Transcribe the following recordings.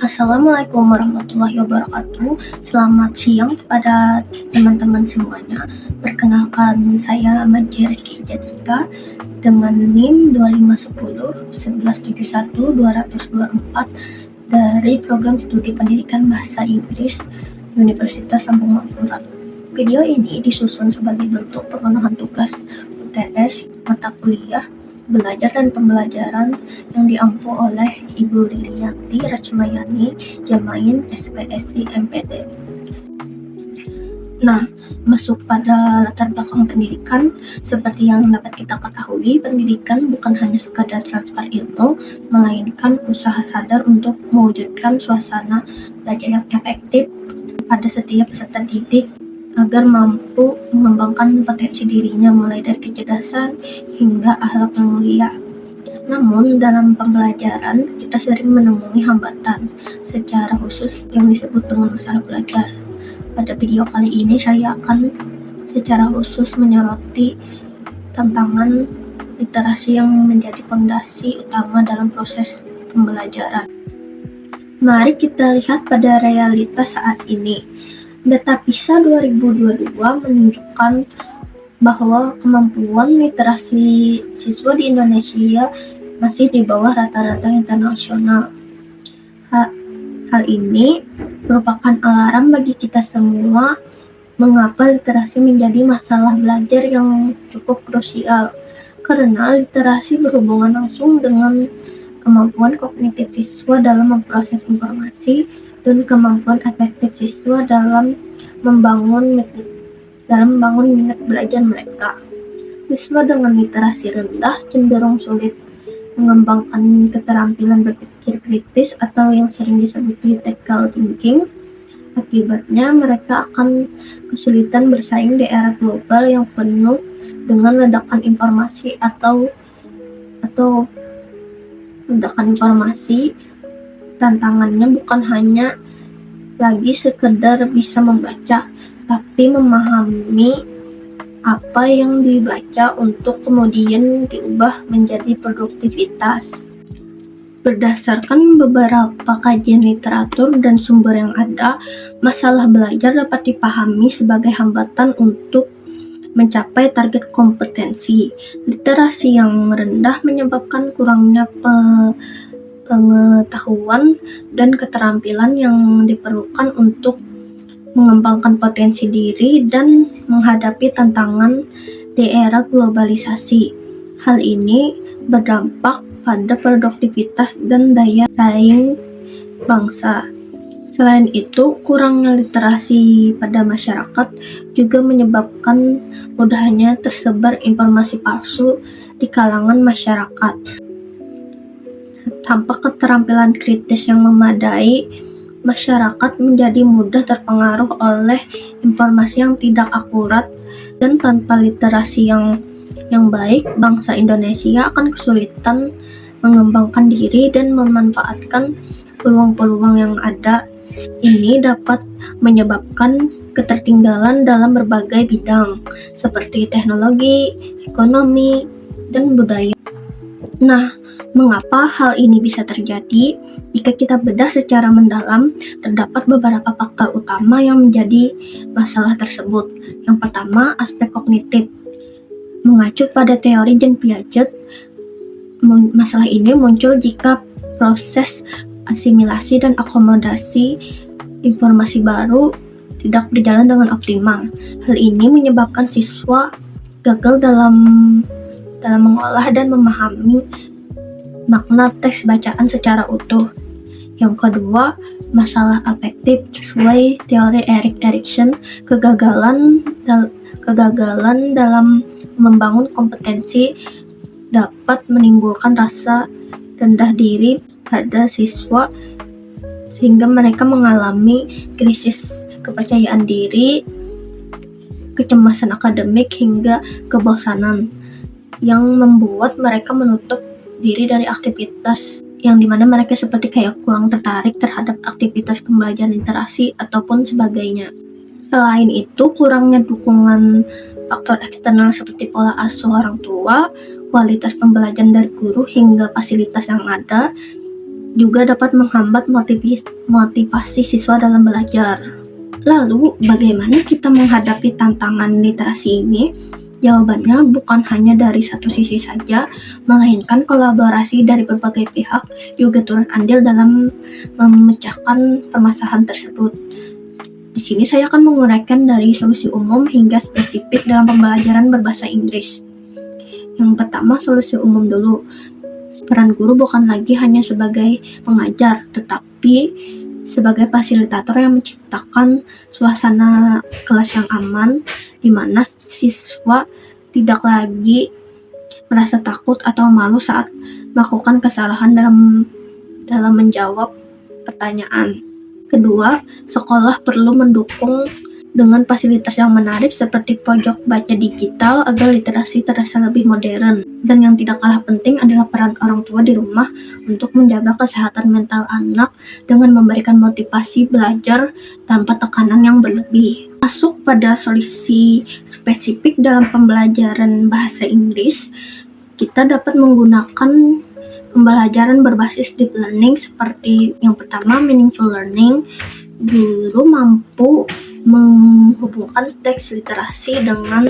Assalamualaikum warahmatullahi wabarakatuh. Selamat siang kepada teman-teman semuanya. Perkenalkan, saya Madja Rizky Jatika dengan NIM 2510 1171 224 dari Program Studi Pendidikan Bahasa Inggris Universitas Sambung Mangkurat. Video ini disusun sebagai bentuk pemenuhan tugas UTS mata kuliah Belajar dan Pembelajaran yang diampu oleh Ibu Ririanti Rachmayani, Jamain SPSI MPD. Nah, masuk pada latar belakang pendidikan, seperti yang dapat kita ketahui, pendidikan bukan hanya sekadar transfer ilmu, melainkan usaha sadar untuk mewujudkan suasana belajar yang efektif pada setiap peserta didik agar mampu mengembangkan potensi dirinya mulai dari kecerdasan hingga akhlak yang mulia. Namun dalam pembelajaran kita sering menemui hambatan, secara khusus yang disebut dengan masalah belajar. Pada video kali ini saya akan secara khusus menyoroti tantangan literasi yang menjadi fondasi utama dalam proses pembelajaran. Mari kita lihat pada realitas saat ini. Data PISA 2022 menunjukkan bahwa kemampuan literasi siswa di Indonesia masih di bawah rata-rata internasional. Hal ini merupakan alarm bagi kita semua mengapa literasi menjadi masalah belajar yang cukup krusial, karena literasi berhubungan langsung dengan kemampuan kognitif siswa dalam memproses informasi dan kemampuan efektif siswa dalam membangun minat belajar mereka. Siswa dengan literasi rendah cenderung sulit mengembangkan keterampilan berpikir kritis atau yang sering disebut critical thinking. Akibatnya mereka akan kesulitan bersaing di era global yang penuh dengan ledakan informasi atau ledakan informasi. Tantangannya bukan hanya lagi sekedar bisa membaca, tapi memahami apa yang dibaca untuk kemudian diubah menjadi produktivitas. Berdasarkan beberapa kajian literatur dan sumber yang ada, masalah belajar dapat dipahami sebagai hambatan untuk mencapai target kompetensi. Literasi yang rendah menyebabkan kurangnya pengetahuan dan keterampilan yang diperlukan untuk mengembangkan potensi diri dan menghadapi tantangan di era globalisasi. Hal ini berdampak pada produktivitas dan daya saing bangsa. Selain itu, kurangnya literasi pada masyarakat juga menyebabkan mudahnya tersebar informasi palsu di kalangan masyarakat. Tanpa keterampilan kritis yang memadai, masyarakat menjadi mudah terpengaruh oleh informasi yang tidak akurat, dan tanpa literasi yang baik, bangsa Indonesia akan kesulitan mengembangkan diri dan memanfaatkan peluang-peluang yang ada. Ini dapat menyebabkan ketertinggalan dalam berbagai bidang, seperti teknologi, ekonomi, dan budaya. Nah, mengapa hal ini bisa terjadi? Jika kita bedah secara mendalam, terdapat beberapa faktor utama yang menjadi masalah tersebut. Yang pertama, aspek kognitif. Mengacu pada teori Jean Piaget, masalah ini muncul jika proses asimilasi dan akomodasi informasi baru tidak berjalan dengan optimal. Hal ini menyebabkan siswa gagal dalam mengolah dan memahami makna teks bacaan secara utuh. Yang kedua, masalah afektif. Sesuai teori Erik Erikson, kegagalan dalam membangun kompetensi dapat menimbulkan rasa rendah diri pada siswa sehingga mereka mengalami krisis kepercayaan diri, kecemasan akademik, hingga kebosanan yang membuat mereka menutup diri dari aktivitas yang dimana mereka seperti kayak kurang tertarik terhadap aktivitas pembelajaran literasi ataupun sebagainya. Selain itu, kurangnya dukungan faktor eksternal seperti pola asuh orang tua, kualitas pembelajaran dari guru, hingga fasilitas yang ada juga dapat menghambat motivasi siswa dalam belajar. Lalu, bagaimana kita menghadapi tantangan literasi ini? Jawabannya bukan hanya dari satu sisi saja, melainkan kolaborasi dari berbagai pihak juga turut andil dalam memecahkan permasalahan tersebut. Di sini saya akan menguraikan dari solusi umum hingga spesifik dalam pembelajaran berbahasa Inggris. Yang pertama, solusi umum dulu. Peran guru bukan lagi hanya sebagai pengajar, tetapi sebagai fasilitator yang menciptakan suasana kelas yang aman, di mana siswa tidak lagi merasa takut atau malu saat melakukan kesalahan dalam menjawab pertanyaan. Kedua, sekolah perlu mendukung dengan fasilitas yang menarik seperti pojok baca digital agar literasi terasa lebih modern. Dan yang tidak kalah penting adalah peran orang tua di rumah untuk menjaga kesehatan mental anak dengan memberikan motivasi belajar tanpa tekanan yang berlebih. Masuk pada solusi spesifik dalam pembelajaran bahasa Inggris, kita dapat menggunakan pembelajaran berbasis deep learning seperti yang pertama, meaningful learning. Guru mampu menghubungkan teks literasi dengan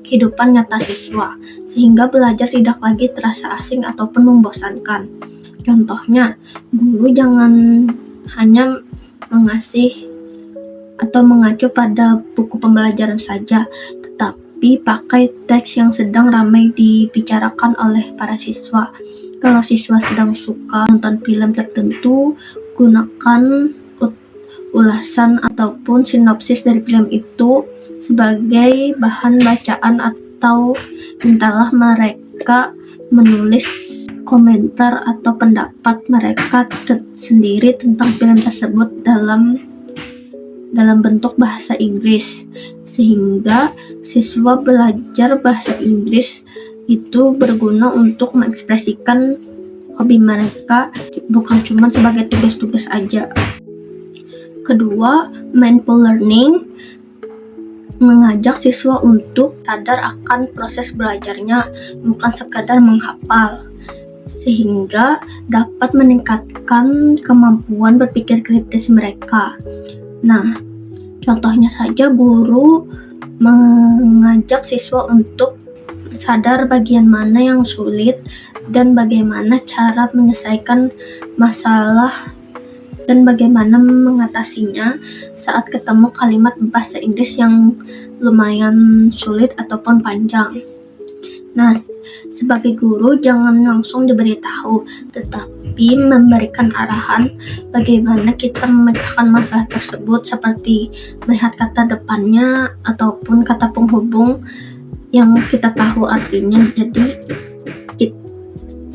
kehidupan nyata siswa, sehingga belajar tidak lagi terasa asing ataupun membosankan. Contohnya, guru jangan hanya mengasih atau mengacu pada buku pembelajaran saja, tetapi pakai teks yang sedang ramai dibicarakan oleh para siswa. Kalau siswa sedang suka nonton film tertentu, gunakan ulasan ataupun sinopsis dari film itu sebagai bahan bacaan atau mintalah mereka menulis komentar atau pendapat mereka sendiri tentang film tersebut dalam bentuk bahasa Inggris, sehingga siswa belajar bahasa Inggris itu berguna untuk mengekspresikan hobi mereka, bukan cuma sebagai tugas-tugas aja. Kedua, mindful learning mengajak siswa untuk sadar akan proses belajarnya, bukan sekadar menghafal, sehingga dapat meningkatkan kemampuan berpikir kritis mereka. Nah, contohnya saja guru mengajak siswa untuk sadar bagian mana yang sulit dan bagaimana cara menyelesaikan masalah dan bagaimana mengatasinya saat ketemu kalimat bahasa Inggris yang lumayan sulit ataupun panjang. Nah, sebagai guru jangan langsung diberitahu, tetapi memberikan arahan bagaimana kita memecahkan masalah tersebut, seperti melihat kata depannya ataupun kata penghubung yang kita tahu artinya.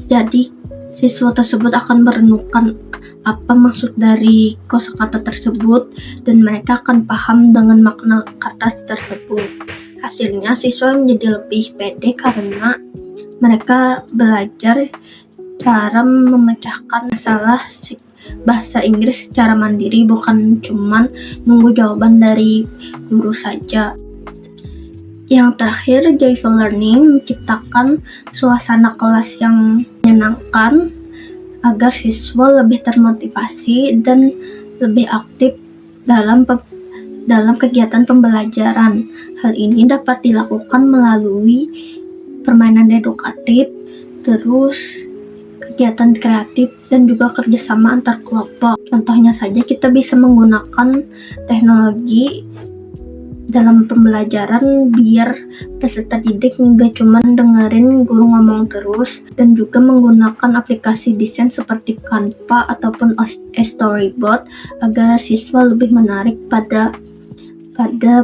Jadi siswa tersebut akan merenungkan apa maksud dari kosakata tersebut dan mereka akan paham dengan makna kata tersebut. Hasilnya siswa menjadi lebih pede karena mereka belajar cara memecahkan masalah bahasa Inggris secara mandiri, bukan cuman nunggu jawaban dari guru saja. Yang terakhir, joyful learning menciptakan suasana kelas yang menyenangkan agar siswa lebih termotivasi dan lebih aktif dalam kegiatan pembelajaran. Hal ini dapat dilakukan melalui permainan edukatif, terus kegiatan kreatif, dan juga kerjasama antar kelompok. Contohnya saja kita bisa menggunakan teknologi dalam pembelajaran biar peserta didik nggak cuma dengerin guru ngomong terus, dan juga menggunakan aplikasi desain seperti Canva ataupun storyboard agar siswa lebih menarik pada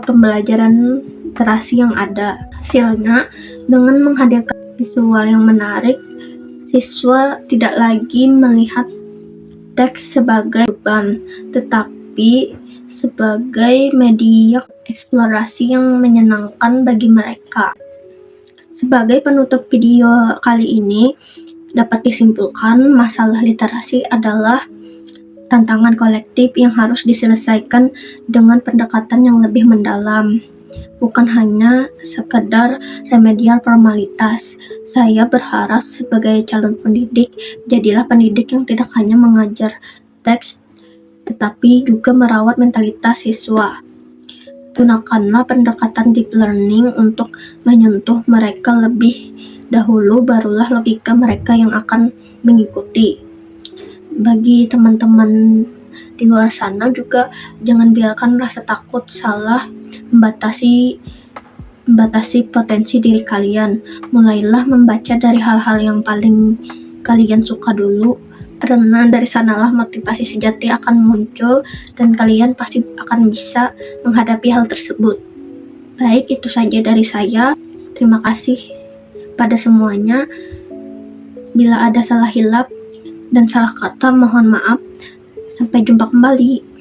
pembelajaran literasi yang ada. Hasilnya, dengan menghadirkan visual yang menarik, siswa tidak lagi melihat teks sebagai beban, tetapi sebagai media eksplorasi yang menyenangkan bagi mereka. Sebagai penutup video kali ini, dapat disimpulkan masalah literasi adalah tantangan kolektif yang harus diselesaikan dengan pendekatan yang lebih mendalam. bukan hanya sekedar remedial formalitas. Saya berharap sebagai calon pendidik, jadilah pendidik yang tidak hanya mengajar teks, tetapi juga merawat mentalitas siswa. Gunakanlah pendekatan deep learning untuk menyentuh mereka lebih dahulu, barulah logika mereka yang akan mengikuti. Bagi teman-teman di luar sana juga, jangan biarkan rasa takut salah membatasi potensi diri kalian. Mulailah membaca dari hal-hal yang paling kalian suka dulu, karena dari sanalah motivasi sejati akan muncul dan kalian pasti akan bisa menghadapi hal tersebut. Baik, itu saja dari saya. Terima kasih pada semuanya. Bila ada salah hilap dan salah kata, mohon maaf. Sampai jumpa kembali.